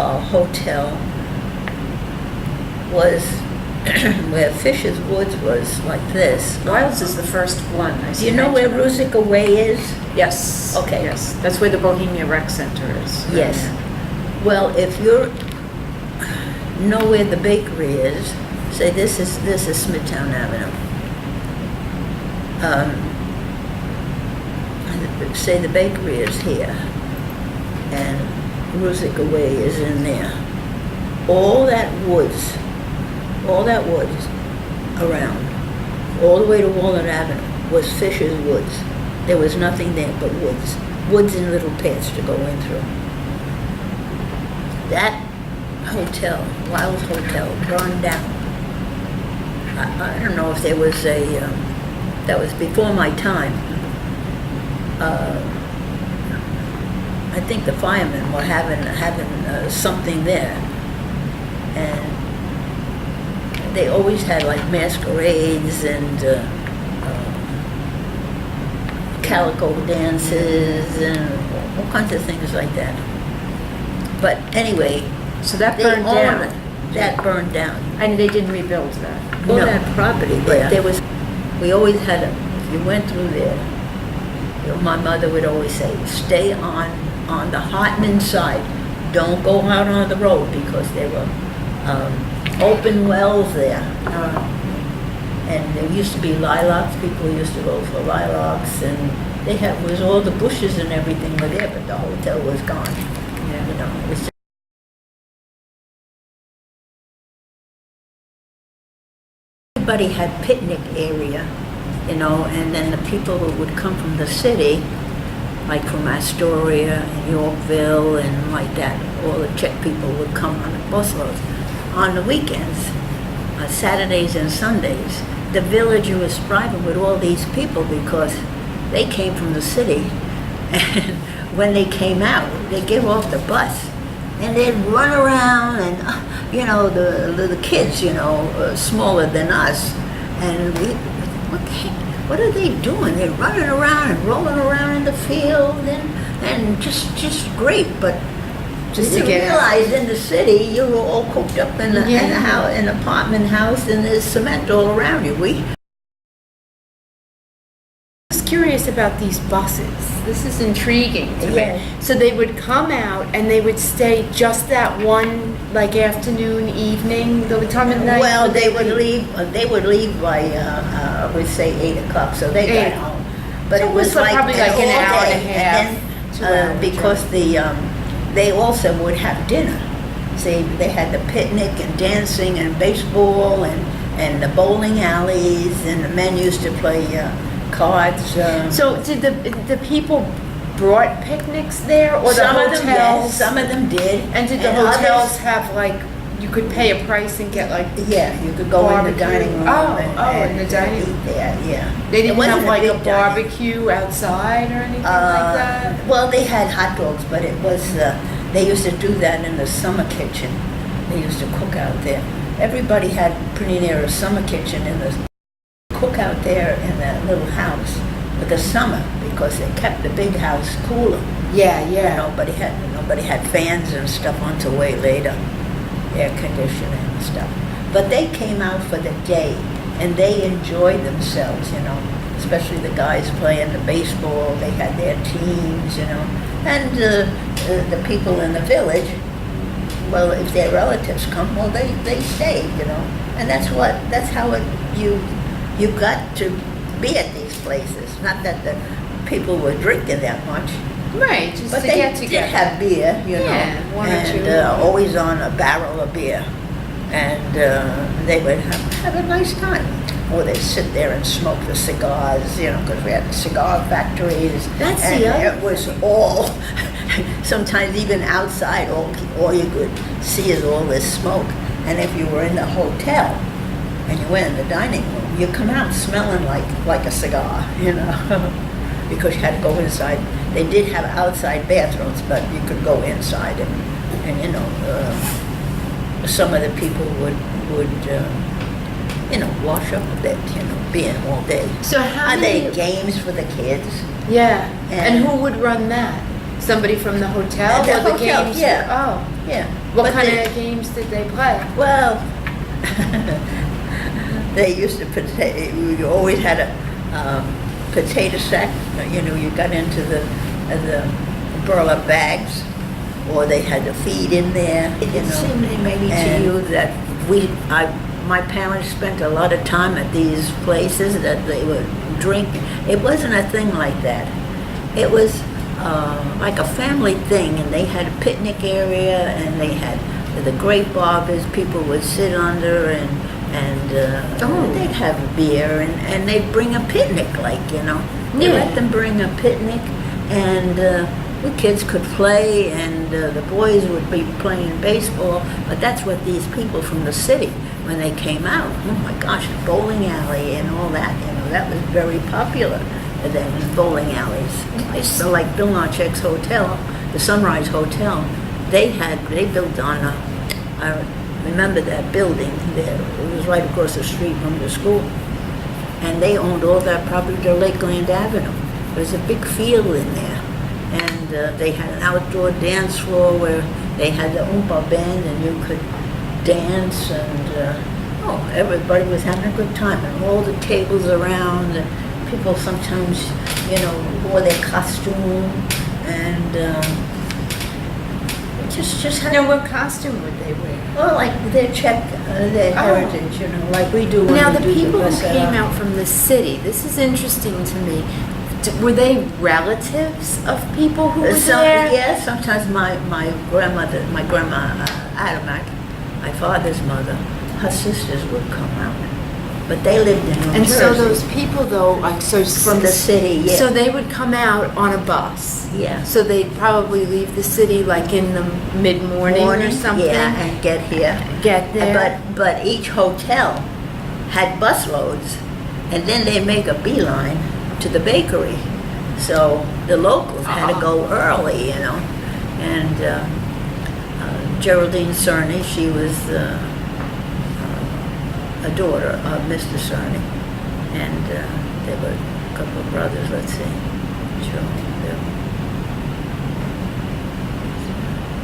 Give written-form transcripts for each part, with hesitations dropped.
hotel was where Fisher's Woods was like this. Wiles is the first one. Do you know where Rusica Way is? Yes. Okay. Yes, that's where the Bohemia Rec Center is. Yes. Well, if you're know where the bakery is, say this is Smithtown Avenue. Say the bakery is here, and Rusica Way is in there. All that woods around, all the way to Walnut Avenue, was Fisher's Woods. There was nothing there but woods and little paths to go in through. That hotel, Wild Hotel, burned down. I don't know if there was that was before my time. I think the firemen were having something there, and they always had like masquerades and calico dances and all kinds of things like that. But anyway, so that burned down. That burned down. And they didn't rebuild that. All that property, but there was. We always had if you went through there, my mother would always say, stay on the Hartman side. Don't go out on the road, because there were open wells there. And there used to be lilacs. People used to go for lilacs, and was all the bushes and everything were there, but the hotel was gone. Yeah. You know, it was everybody had picnic area, you know, and then the people who would come from the city, like from Astoria and Yorkville and like that, all the Czech people would come on the bus loads. On the weekends, on Saturdays and Sundays, the village was thriving with all these people because they came from the city, and when they came out, they get off the bus and they'd run around, and you know, the kids, you know, smaller than us, and what the heck? What are they doing? They're running around and rolling around in the field, and just great. But just you to get realize in the city, you were all cooped up in the house, in an apartment house, and there's cement all around you. I was curious about these buses. This is intriguing to me. So they would come out and they would stay just that one, like, afternoon, evening, the time of night. Well, they would leave. They would leave by we'd say 8:00, so they got home. But so it was like probably like an hour and a half. And then, because they also would have dinner. See, they had the picnic and dancing and baseball and the bowling alleys, and the men used to play cards. So did the people brought picnics there, or the hotels? Yes, some of them did. And did the hotels have, like, you could pay a price and get, like, yeah, you could go in the dining room. In the dining room. Yeah, yeah. They didn't have like a big barbecue outside or anything like that? Well, they had hot dogs, but it was, they used to do that in the summer kitchen. They used to cook out there. Everybody had pretty near a summer kitchen in the cook out there in that little house with the summer, because they kept the big house cooler. Yeah. Nobody had fans and stuff until way later, air conditioning and stuff. But they came out for the day, and they enjoyed themselves, you know, especially the guys playing the baseball. They had their teams, you know, and the people in the village, well, if their relatives come, well, they stay, you know, and that's how you got to be at these places. Not that the people were drinking that much. Right, just but to they get together. did have beer, you know, one or two. Always on a barrel of beer, and they would have a nice time. Or they'd sit there and smoke the cigars, you know, because we had cigar factories. That's and the other it was all, sometimes even outside, all you could see is all this smoke. And if you were in the hotel and you went in the dining room, you come out smelling like a cigar, you know, because you had to go inside. They did have outside bathrooms, but you could go inside, and you know, some of the people would you know, wash up a bit, you know, being all day. So how Are they games for the kids? Yeah, and who would run that? Somebody from the hotel? The or the hotel, games? yeah. Oh. Yeah. What But kind they- of games did they play? Well, they used to you always had a potato sack. You know, you got into the burlap bags, or they had the feed in there. It seemed maybe to you that my parents spent a lot of time at these places that they would drink. It wasn't a thing like that. It was like a family thing, and they had a picnic area, and they had the grape arbors people would sit under, and they'd have a beer, and they'd bring a picnic, like, you know. They let them bring a picnic, and the kids could play, and the boys would be playing baseball. But that's what these people from the city, when they came out, oh my gosh, the bowling alley and all that, you know, that was very popular then, bowling alleys. I still like Bill Narchek's hotel, the Sunrise Hotel. They built on I remember that building there. It was right across the street from the school. And they owned all that property to Lakeland Avenue. There was a big field in there. And they had an outdoor dance floor where they had the Oompa band, and you could dance, and everybody was having a good time. And all the tables around, and people sometimes, you know, wore their costume, and just had... Now, what costume would they wear? Well, like their their heritage, you know, like we do when Now, we the do people who Rosetta. came out from the city, this is interesting to me. Were they relatives of people who were there? Yeah, sometimes my grandma Adamak, my father's mother, her sisters would come out. But they lived in New And Jersey. so those people, though, like, so From the city, yeah. So they would come out on a bus. Yeah. So they'd probably leave the city like in the mid-morning or something. Yeah, and get here. Get there. But each hotel had bus loads, and then they make a beeline to the bakery. So the locals had to go early, you know. And Geraldine Cerny, she was a daughter of Mr. Cerny, and there were a couple of brothers. Let's see, Joe, Bill.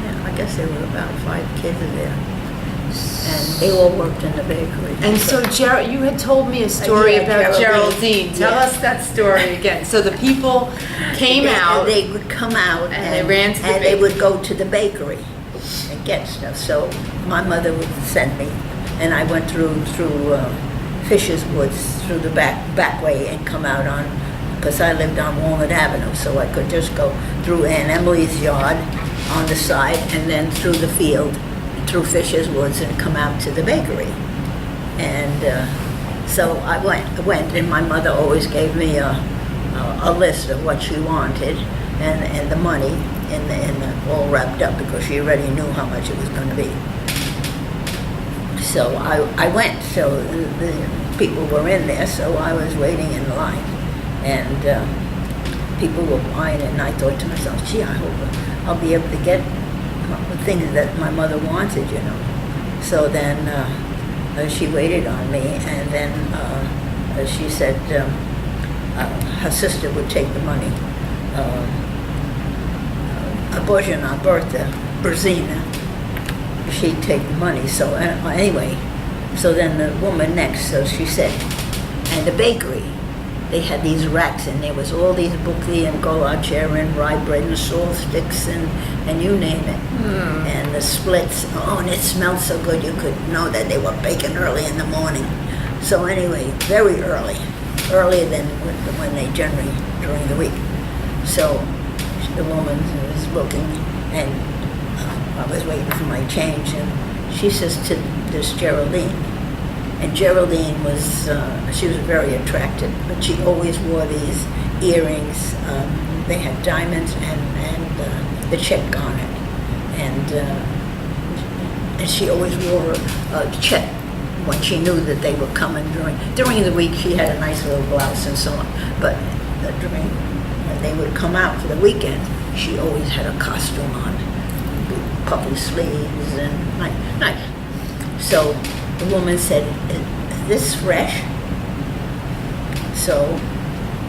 Yeah, I guess there were about 5 kids there, and they all worked in the bakery. And so, you had told me a story Yeah, about Geraldine. Tell Yeah. us that story again. So the people came out. They would come out, And they ran to the and they bakery. would go to the bakery and get stuff. So my mother would send me, and I went through Fisher's Woods, through the back way, and come out on, because I lived on Walnut Avenue, so I could just go through Aunt Emily's yard on the side, and then through the field, through Fisher's Woods, and come out to the bakery. And so I went, and my mother always gave me a list of what she wanted, and the money, and all wrapped up, because she already knew how much it was going to be. So I went, so the people were in there, so I was waiting in line, and people were buying it, and I thought to myself, gee, I hope I'll be able to get the things that my mother wanted, you know. So then she waited on me, and then she said her sister would take the money. Božena, Bertha, Berzina, she'd take the money. So anyway, so then the woman next, so she said, and the bakery, they had these racks, and there was all these buckley and golacher and rye bread and salt sticks and you name it. And the splits, and it smelled so good, you could know that they were baking early in the morning. So anyway, very earlier than when they generally during the week. So the woman was looking, and I was waiting for my change, and she says to this Geraldine, and Geraldine was, she was very attractive, but she always wore these earrings. They had diamonds and the check on it, and she always wore a check when she knew that they were coming during the week. She had a nice little blouse and so on, but during when they would come out for the weekend, she always had a costume on, puffy sleeves and nice. So the woman said, "Is this fresh?" So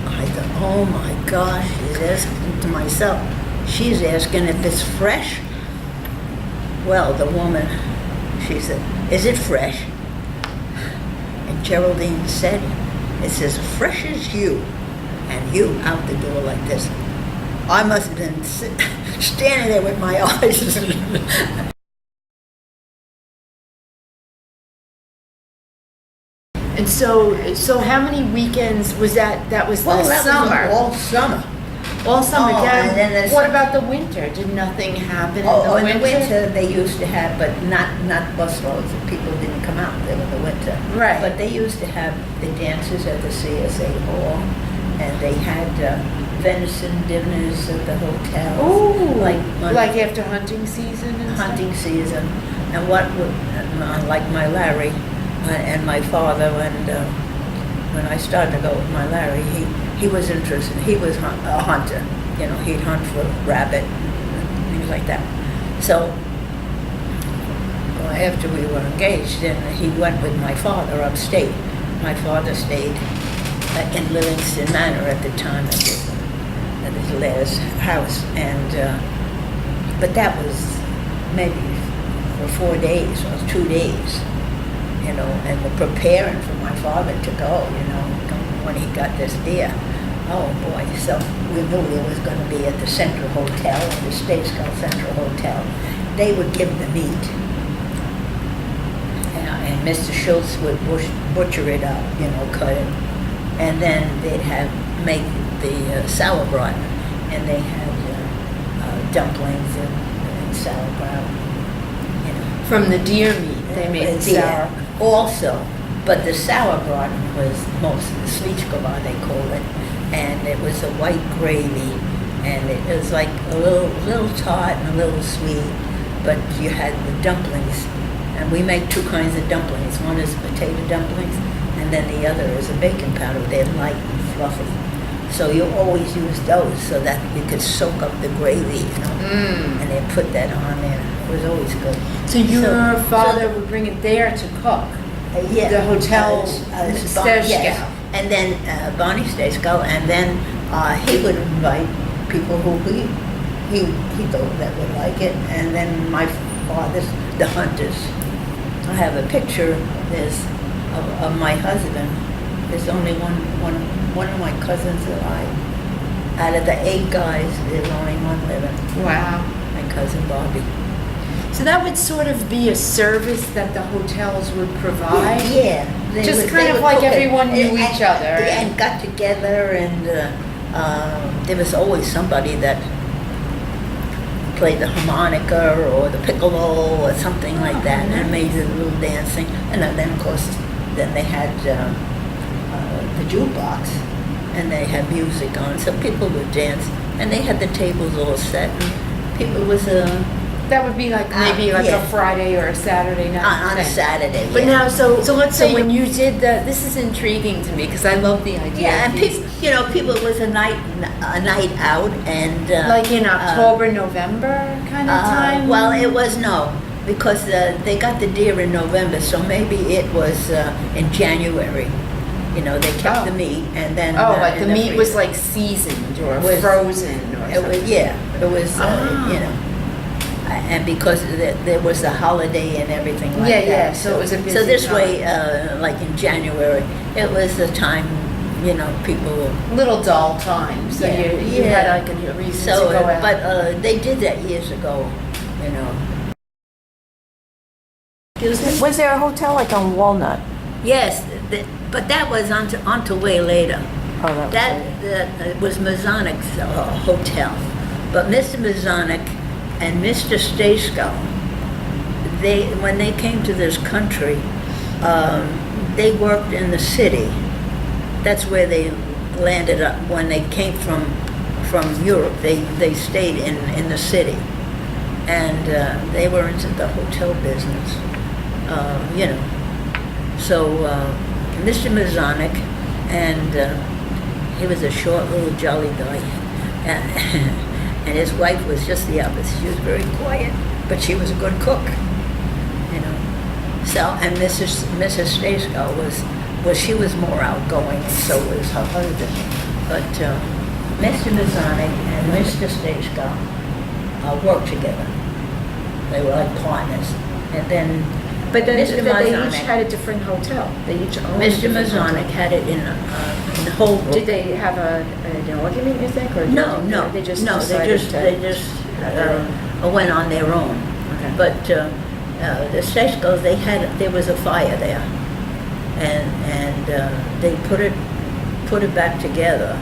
I thought, oh my gosh, she's asking to myself, she's asking if it's fresh. Well, the woman, she said, is it fresh? And Geraldine said, it's as fresh as you. And you out the door like this. I must have been standing there with my eyes. And so how many weekends was that? That was Well, the that summer. was all summer. All summer. Oh, Dad, and then there's- what about the winter? Did nothing happen in the Oh, winter? in the winter they used to have, but not bus loads. People didn't come out there in the winter. Right. But they used to have the dances at the CSA Hall, and they had venison dinners at the hotel. Ooh, like like after hunting season and hunting season. And what would, like my Larry and my father, and when I started to go with my Larry, he was interested. He was a hunter. You know, he'd hunt for rabbit and things like that. So after we were engaged, then he went with my father upstate. My father stayed in Livingston Manor at the time at his last house, and but that was maybe for 4 days or 2 days, you know, and we're preparing for my father to go, you know, when he got this deer. Oh boy, so we knew it was going to be at the Central Hotel, the Statesville Central Hotel. They would give the meat, and Mr. Schultz would butcher it up, you know, cut it, and then they'd make the sauerbraten, and they had dumplings and sauerkraut, you know. From the deer meat, they made sour. Also, but the sauerbraten was mostly slichkova, they called it, and it was a white gravy, and it was like a little tart and a little sweet, but you had the dumplings, and we make two kinds of dumplings. One is potato dumplings, and then the other is a bacon powder. They're light and fluffy. So you always use those so that you could soak up the gravy, you know, and they put that on there. It was always good. So your father would bring it there to cook? Yeah. The hotel Yes. And then Bonnie Stejsko, and then he would invite people who he thought that would like it, and then my father's, the hunters. I have a picture of my husband. There's only one of my cousins alive. Out of the 8 guys, there's only one living. Wow. My cousin Bobby. So that would sort of be a service that the hotels would provide? Yeah. Just kind of like everyone knew each other. And got together, and there was always somebody that played the harmonica or the piccolo or something like that, and made a little dancing. And then, of course, then they had the jukebox, and they had music on, so people would dance. And they had the tables all set, and people was That would be like maybe like yeah. a Friday or a Saturday night. on a Saturday. But yeah. now, so let's say when you did this is intriguing to me because I love the idea. Yeah, of and these- people, you know, people was a night out, and like in October, November kind of time. Well, it was because they got the deer in November, so maybe it was in January. You know, they kept the meat, and then like the in meat was freezer. like seasoned or Was- frozen or It something. was it was you know. And because there was a holiday and everything like that. Yeah, so it was a busy So this time. way, like in January, it was the time, you know, people. Little dull time, so you had like a reason So, to go out. but they did that years ago, you know. Was there a hotel like on Walnut? Yes, but that was onto way later. Oh, That was Mazonic's hotel. But Mr. Mazonic and Mr. Stejsko, when they came to this country, they worked in the city. That's where they landed up when they came from Europe. They stayed in the city, and they were into the hotel business, you know. So Mr. Mazonic, and he was a short little jolly guy. And his wife was just the opposite. She was very quiet, but she was a good cook, you know. So, and Mrs. Stejsko she was more outgoing, and so was her husband. But Mr. Mazonic and Mr. Stejsko worked together. They were like partners. And then But then Mr. they each Mazonik. had a different hotel. They each owned a Mr. different Mazonik hotel. had it in Holbrook. Did they have an argument, you think, or No, no, they just no, decided they just went on their own. Okay. But the Stechkos, there was a fire there, and they put it back together,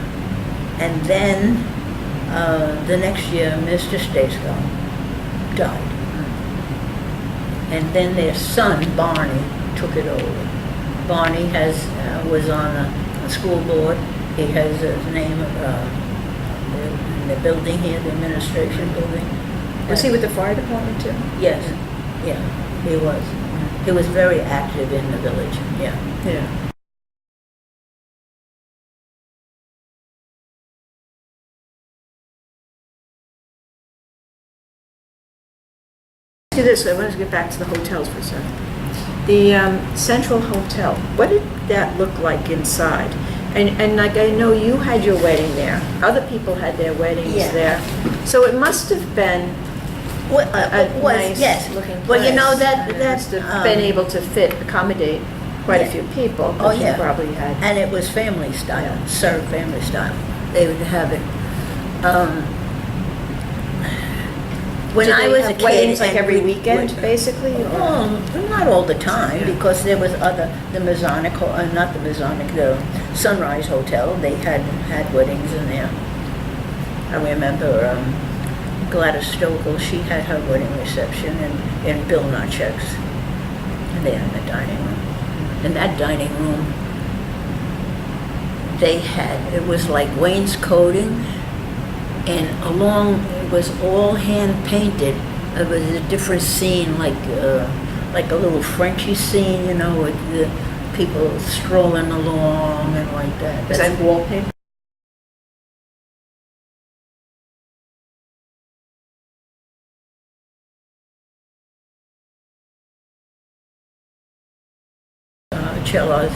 and then the next year, Mr. Stechko died, and then their son Barney took it over. Barney was on a school board. He has his name in the building here, the administration building. Was he with the fire department too? Yes, yeah, he was. He was very active in the village, yeah. Yeah. Do this, I want to get back to the hotels for a second. The Central Hotel, what did that look like inside? And like I know you had your wedding there, other people had their weddings Yeah. there. So it must have been a nice Yes. looking place. Well, you know, And it must have been able to accommodate quite a yeah. few people. Oh, but you yeah. probably had. And it was family style, served family style. They would have it. When Did I they was a have kid, weddings like and every we- weekend, basically? or- Well, not all the time, Yeah. because there was the Masonic, not the Masonic, the Sunrise Hotel, they had weddings in there. I remember Gladys Stokel, she had her wedding reception in Bill Nachek's, and there in the dining room. In that dining room, it was like wainscoting, and it was all hand painted. It was a different scene, like a little Frenchy scene, you know, with the people strolling along and like that. Is that wallpaper? Cello's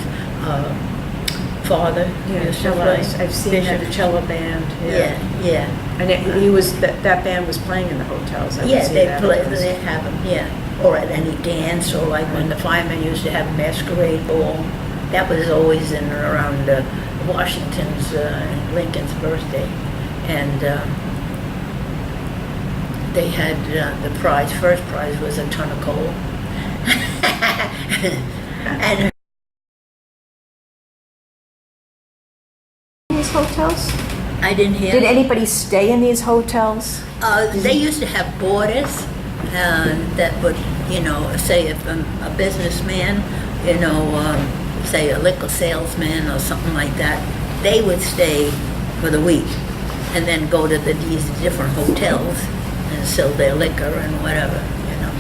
father used to play. I've seen Bishop. the cello band. Yeah, yeah. And that band was playing in the hotels. I would Yeah, see they that. play, they have them, yeah. Or at any dance, or like when the firemen used to have masquerade ball. That was always in and around Washington's and Lincoln's birthday. And they had the prize, first prize was a ton of coal. And These hotels? I didn't hear. Did anybody stay in these hotels? They used to have boarders that would, you know, say if a businessman, you know, say a liquor salesman or something like that, they would stay for the week and then go to these different hotels and sell their liquor and whatever, you know,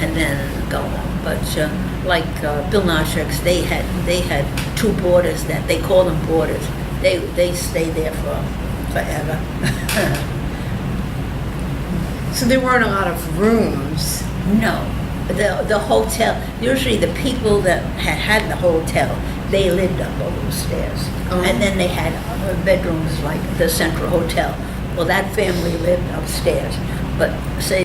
and then go home. But like Bill Nachek's, they had two boarders that they call them boarders. They stay there forever. So there weren't a lot of rooms. No, the hotel. Usually, the people that had the hotel, they lived up all those stairs, and then they had other bedrooms like the Central Hotel. Well, that family lived upstairs, but say